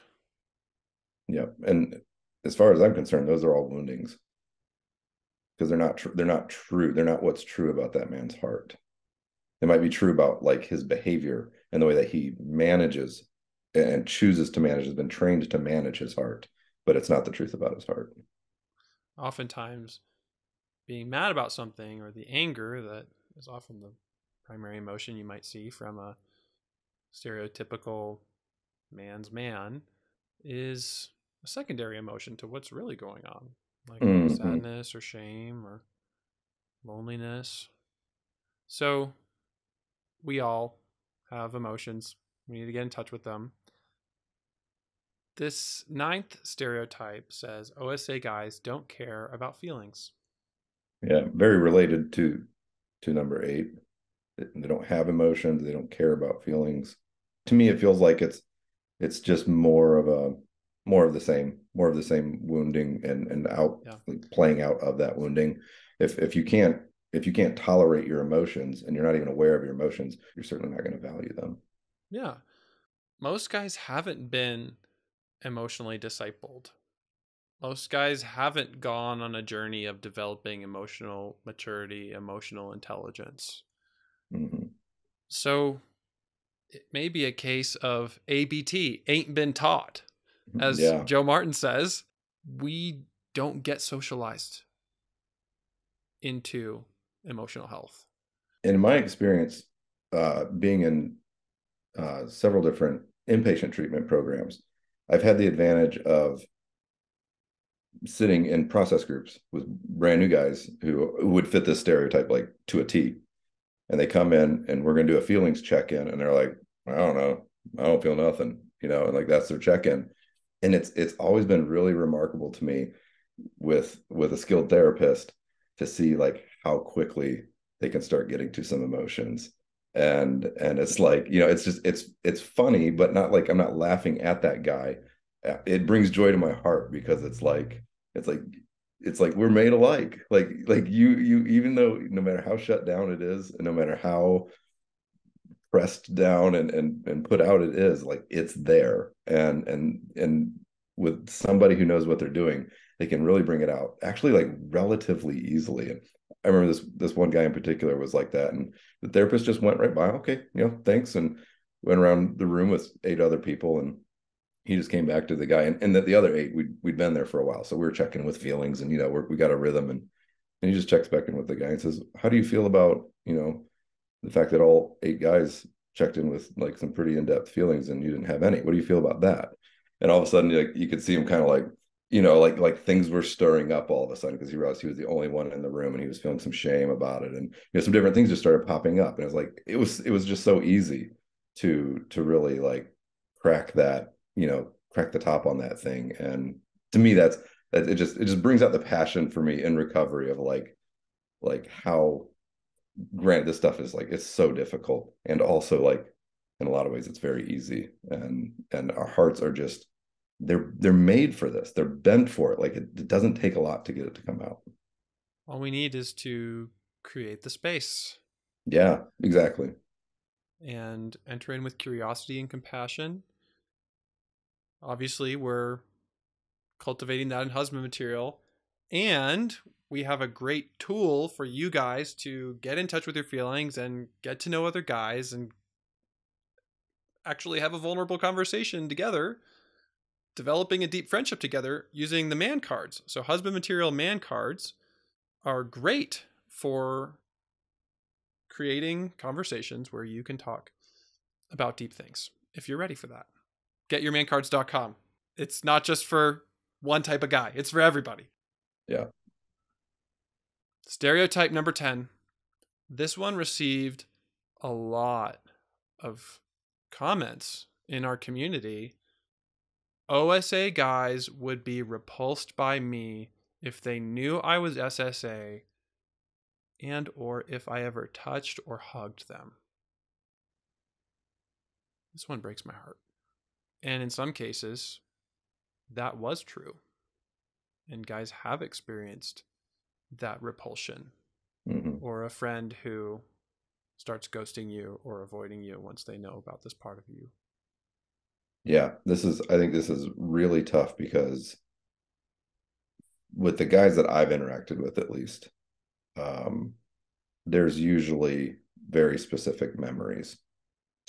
Speaker 2: Yep. And as far as I'm concerned, those are all woundings because they're not true. They're not what's true about that man's heart. They might be true about like his behavior and the way that he manages and chooses to manage, has been trained to manage his heart, but it's not the truth about his heart.
Speaker 1: Oftentimes, being mad about something or the anger that is often the primary emotion you might see from a stereotypical man's man is a secondary emotion to what's really going on, like
Speaker 2: Mm-hmm.
Speaker 1: sadness or shame or loneliness. So we all have emotions. We need to get in touch with them. This 9th stereotype says OSA guys don't care about feelings.
Speaker 2: Yeah, very related to number 8. They don't have emotions. They don't care about feelings. To me, it feels like it's just more of the same wounding and out
Speaker 1: Yeah.
Speaker 2: like, playing out of that wounding. If you can't tolerate your emotions and you're not even aware of your emotions, you're certainly not going to value them.
Speaker 1: Yeah. Most guys haven't been emotionally discipled. Most guys haven't gone on a journey of developing emotional maturity, emotional intelligence.
Speaker 2: Mm-hmm.
Speaker 1: So it may be a case of ABT, ain't been taught. As
Speaker 2: Yeah.
Speaker 1: Joe Martin says, we don't get socialized into emotional health.
Speaker 2: In my experience, being in several different inpatient treatment programs, I've had the advantage of sitting in process groups with brand new guys who would fit this stereotype like to a T. And they come in and we're going to do a feelings check-in and they're like, I don't know, I don't feel nothing, and like that's their check-in. And it's always been really remarkable to me with a skilled therapist to see like how quickly they can start getting to some emotions. And it's like, it's just it's funny, but not like I'm not laughing at that guy. It brings joy to my heart because it's like it's like we're made alike. Like you even though no matter how shut down it is, and no matter how pressed down and put out it is, like it's there. And with somebody who knows what they're doing, they can really bring it out actually like relatively easily. And I remember this one guy in particular was like that, and the therapist just went right by, okay, thanks, and went around the room with 8 other people, and he just came back to the guy, and that the other 8, we'd been there for a while, so we were checking with feelings, and we got a rhythm, and he just checks back in with the guy and says, how do you feel about the fact that all 8 guys checked in with like some pretty in-depth feelings and you didn't have any? What do you feel about that? And all of a sudden, like, you could see him kind of like, like things were stirring up all of a sudden, because he realized he was the only one in the room, and he was feeling some shame about it, and some different things just started popping up, and it was like it was just so easy to really like crack that, crack the top on that thing. And to me, it just brings out the passion for me in recovery of like how, granted, this stuff is like, it's so difficult, and also like in a lot of ways it's very easy, and our hearts are just, they're made for this, they're bent for it. Like it doesn't take a lot to get it to come out.
Speaker 1: All we need is to create the space
Speaker 2: Yeah, exactly.
Speaker 1: and enter in with curiosity and compassion. Obviously, we're cultivating that in husband material, and we have a great tool for you guys to get in touch with your feelings and get to know other guys and actually have a vulnerable conversation together, developing a deep friendship together using the man cards. So husband material man cards are great for creating conversations where you can talk about deep things if you're ready for that. Getyourmancards.com. It's not just for one type of guy, it's for everybody.
Speaker 2: Yeah.
Speaker 1: Stereotype number 10. This one received a lot of comments in our community. OSA guys would be repulsed by me if they knew I was SSA and or if I ever touched or hugged them. This one breaks my heart. And in some cases, that was true. And guys have experienced that repulsion,
Speaker 2: Mm-hmm.
Speaker 1: or a friend who starts ghosting you or avoiding you once they know about this part of you.
Speaker 2: Yeah, I think this is really tough, because with the guys that I've interacted with, at least, um, there's usually very specific memories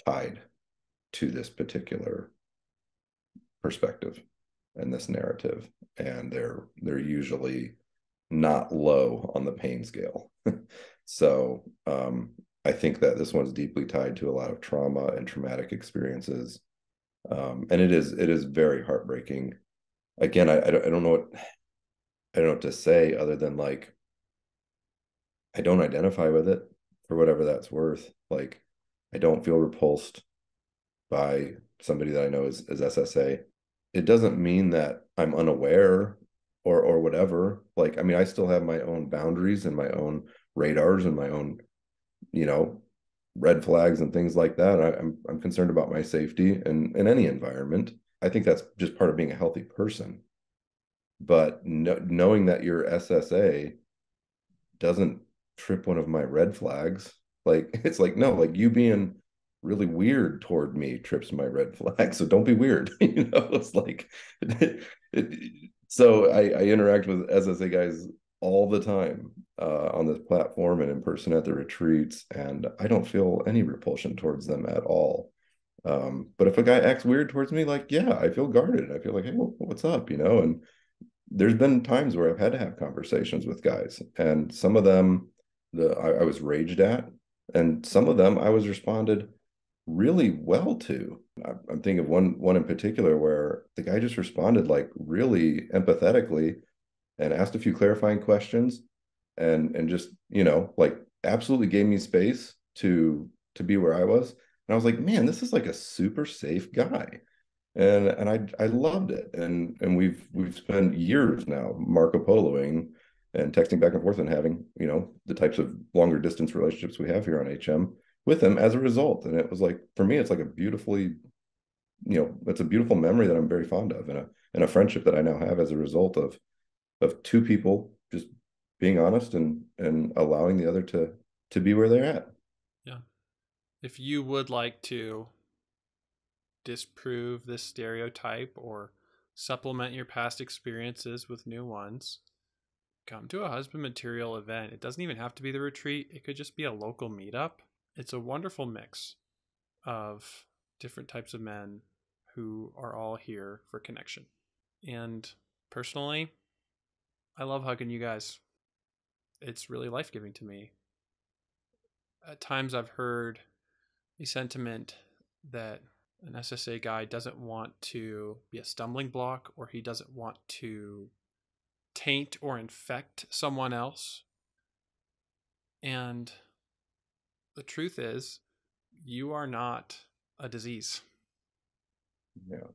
Speaker 2: tied to this particular perspective and this narrative, and they're usually not low on the pain scale. So I think that this one's deeply tied to a lot of trauma and traumatic experiences, and it is very heartbreaking. Again, I don't know what to say other than like, I don't identify with it, for whatever that's worth. Like, I don't feel repulsed by somebody that I know is SSA. It doesn't mean that I'm unaware or whatever. Like, I mean, I still have my own boundaries and my own radars and my own, you know, red flags and things like that. I'm concerned about my safety in any environment. I think that's just part of being a healthy person. But knowing that you're SSA doesn't trip one of my red flags. Like, it's like, no, like, you being really weird toward me trips my red flag. So don't be weird. It's like, so I interact with SSA guys all the time, on this platform and in person at the retreats, and I don't feel any repulsion towards them at all. But if a guy acts weird towards me, like, yeah, I feel guarded. I feel like, hey, what's up? And there's been times where I've had to have conversations with guys, and some of them I was raged at, and some of them I was responded really well to. I'm thinking of one in particular where the guy just responded like really empathetically and asked a few clarifying questions, and just, like, absolutely gave me space to be where I was. And I was like, man, this is like a super safe guy. And I loved it. And we've spent years now Marco Poloing and texting back and forth and having, the types of longer distance relationships we have here on HM with him as a result. And it was like, for me, it's like a beautifully, it's a beautiful memory that I'm very fond of, and a friendship that I now have as a result of of two people just being honest and allowing the other to be where they're at.
Speaker 1: Yeah. If you would like to disprove this stereotype or supplement your past experiences with new ones, come to a husband material event. It doesn't even have to be the retreat, it could just be a local meetup. It's a wonderful mix of different types of men who are all here for connection. And personally, I love hugging you guys. It's really life giving to me. At times, I've heard a sentiment that an SSA guy doesn't want to be a stumbling block, or he doesn't want to taint or infect someone else. And the truth is, you are not a disease.
Speaker 2: Yeah.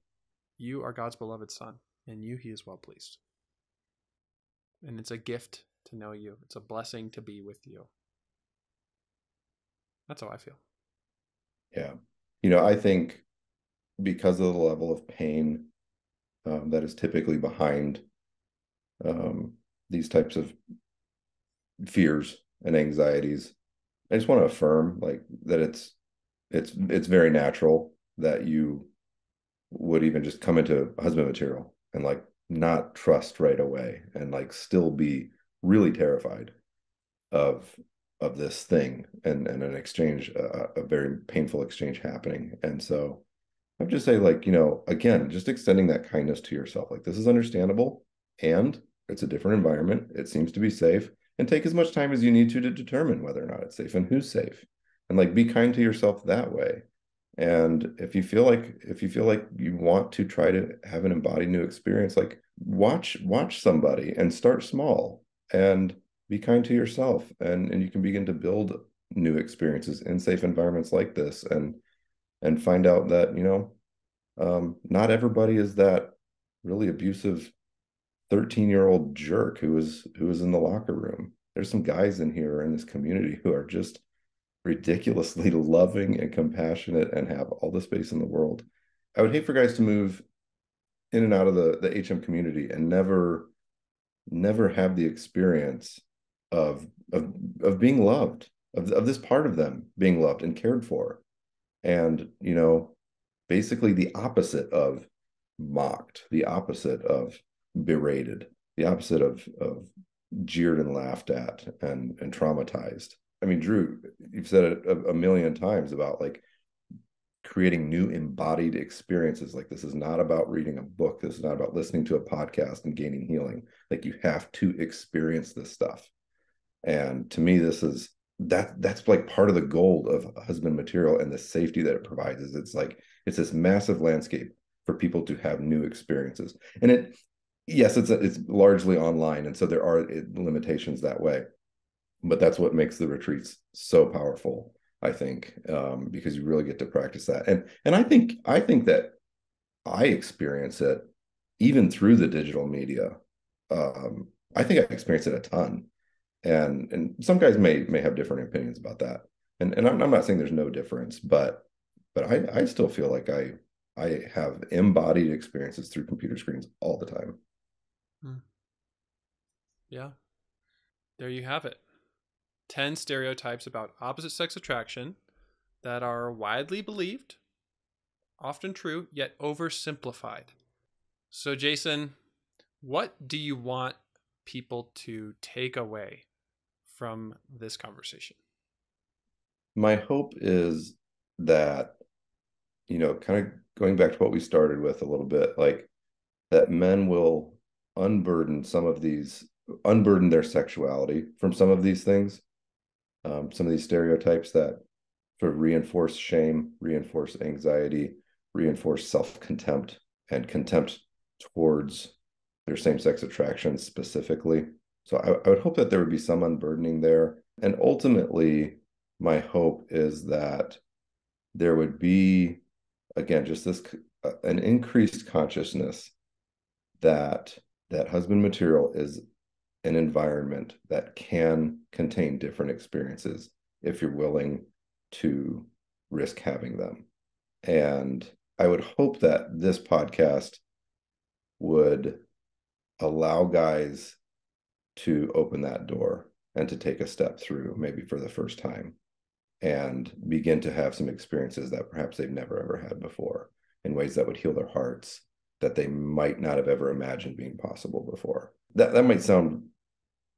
Speaker 1: You are God's beloved son, and you he is well pleased. And it's a gift to know you. It's a blessing to be with you. That's how I feel.
Speaker 2: Yeah. I think because of the level of pain that is typically behind these types of fears and anxieties, I just want to affirm like that it's very natural that you would even just come into husband material and like not trust right away and like still be really terrified of this thing and an exchange, a very painful exchange happening. And so I would just say, like, again, just extending that kindness to yourself. Like, this is understandable and it's a different environment. It seems to be safe. And take as much time as you need to determine whether or not it's safe and who's safe. And like be kind to yourself that way. And if you feel like you want to try to have an embodied new experience, like watch somebody and start small and be kind to yourself. And you can begin to build new experiences in safe environments like this and find out that, not everybody is that really abusive 13-year-old jerk who was in the locker room. There's some guys in here in this community who are just ridiculously loving and compassionate and have all the space in the world. I would hate for guys to move in and out of the HM community and never have the experience of being loved, of this part of them being loved and cared for. And, basically the opposite of mocked, the opposite of berated, the opposite of jeered and laughed at and traumatized. I mean, Drew, you've said it a million times about like creating new embodied experiences. Like, this is not about reading a book. This is not about listening to a podcast and gaining healing. Like, you have to experience this stuff. And to me, that's like part of the gold of husband material and the safety that it provides. Is it's this massive landscape for people to have new experiences. And it's largely online, and so there are limitations that way. But that's what makes the retreats so powerful, I think, because you really get to practice that. And I think that I experience it even through the digital media. I think I experience it a ton. And some guys may have different opinions about that. And I'm not saying there's no difference, but I still feel like I have embodied experiences through computer screens all the time.
Speaker 1: Yeah. There you have it. 10 stereotypes about opposite sex attraction that are widely believed, often true, yet oversimplified. So, Jason, what do you want people to take away from this conversation?
Speaker 2: My hope is that, kind of going back to what we started with a little bit, like that men will unburden their sexuality from some of these things, some of these stereotypes that sort of reinforce shame, reinforce anxiety, reinforce self-contempt and contempt towards their same-sex attraction specifically. So I would hope that there would be some unburdening there. And ultimately, my hope is that there would be, again, just an increased consciousness that husband material is an environment that can contain different experiences if you're willing to risk having them. And I would hope that this podcast would allow guys to open that door and to take a step through, maybe for the first time, and begin to have some experiences that perhaps they've never ever had before, in ways that would heal their hearts, that they might not have ever imagined being possible before. That might sound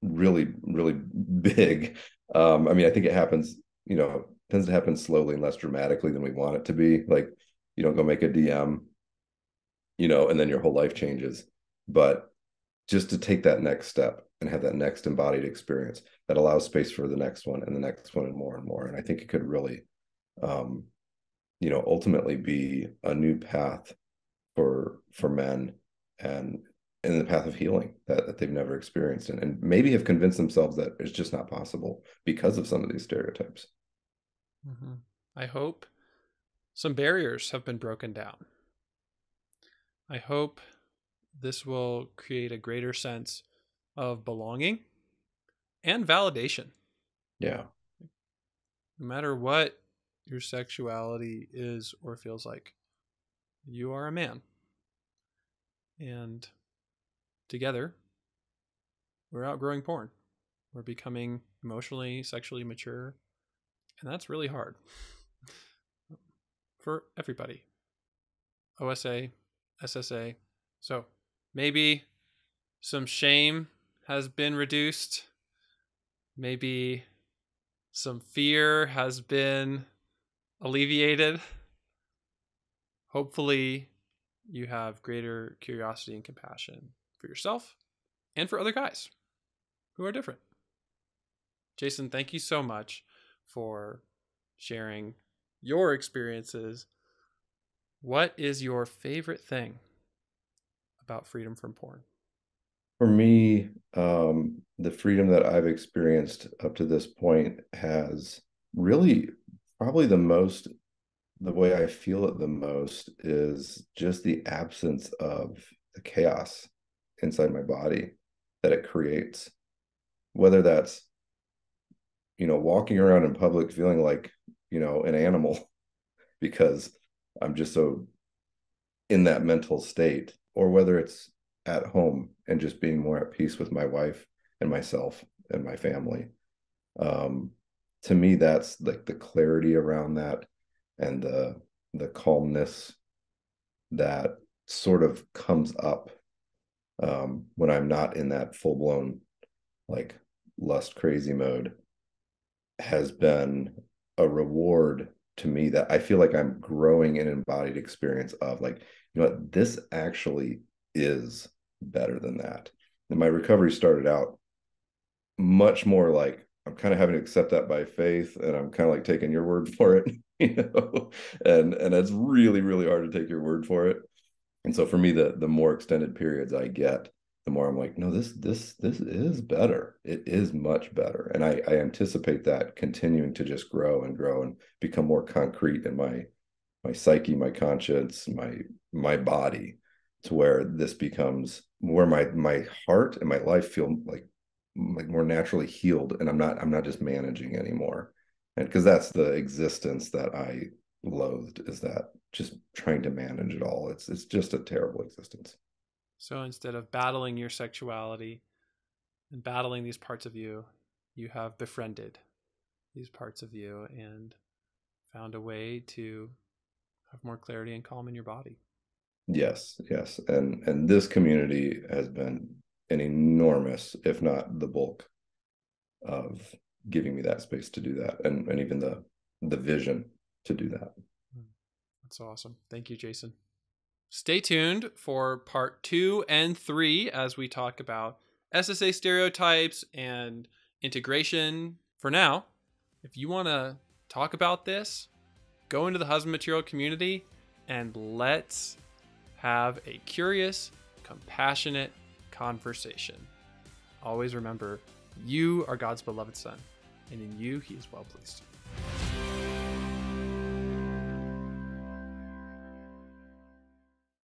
Speaker 2: really, really big. I mean, I think it happens, tends to happen slowly and less dramatically than we want it to be. Like, you don't go make a DM, and then your whole life changes. But just to take that next step and have that next embodied experience that allows space for the next one and the next one and more and more. And I think it could really, ultimately be a new path for men, and in the path of healing that they've never experienced, and maybe have convinced themselves that it's just not possible because of some of these stereotypes.
Speaker 1: Mm-hmm. I hope some barriers have been broken down. I hope this will create a greater sense of belonging and validation.
Speaker 2: Yeah.
Speaker 1: No matter what your sexuality is or feels like, you are a man. And together, we're outgrowing porn. We're becoming emotionally, sexually mature. And that's really hard for everybody. OSA, SSA. So maybe some shame has been reduced. Maybe some fear has been alleviated. Hopefully, you have greater curiosity and compassion for yourself and for other guys who are different. Jason, thank you so much for sharing your experiences. What is your favorite thing about freedom from porn?
Speaker 2: For me, the freedom that I've experienced up to this point has really probably the way I feel it the most is just the absence of the chaos inside my body that it creates. Whether that's, walking around in public feeling like, an animal because I'm just so in that mental state, or whether it's at home and just being more at peace with my wife and myself and my family. Um, to me, that's like the clarity around that, and the calmness that sort of comes up when I'm not in that full blown like lust crazy mode, has been a reward to me that I feel like I'm growing an embodied experience of, like, what, this actually is better than that. And my recovery started out much more like I'm kind of having to accept that by faith, and I'm kind of like taking your word for it, and it's really, really hard to take your word for it. And so for me, the more extended periods I get, the more I'm like, no, this is better. It is much better. And I anticipate that continuing to just grow and become more concrete in my psyche, my conscience, my body, to where this becomes where my heart and my life feel like more naturally healed, and I'm not just managing anymore. And because that's the existence that I loathed, is that just trying to manage it all. It's just a terrible existence.
Speaker 1: So instead of battling your sexuality and battling these parts of you, you have befriended these parts of you and found a way to have more clarity and calm in your body.
Speaker 2: Yes, yes. And this community has been an enormous, if not the bulk, of giving me that space to do that, and even the vision to do that.
Speaker 1: That's awesome. Thank you, Jason. Stay tuned for part 2 and 3 as we talk about SSA stereotypes and integration. For now, if you want to talk about this, go into the husband material community and let's have a curious, compassionate conversation. Always remember, you are God's beloved son, and in you he is well pleased.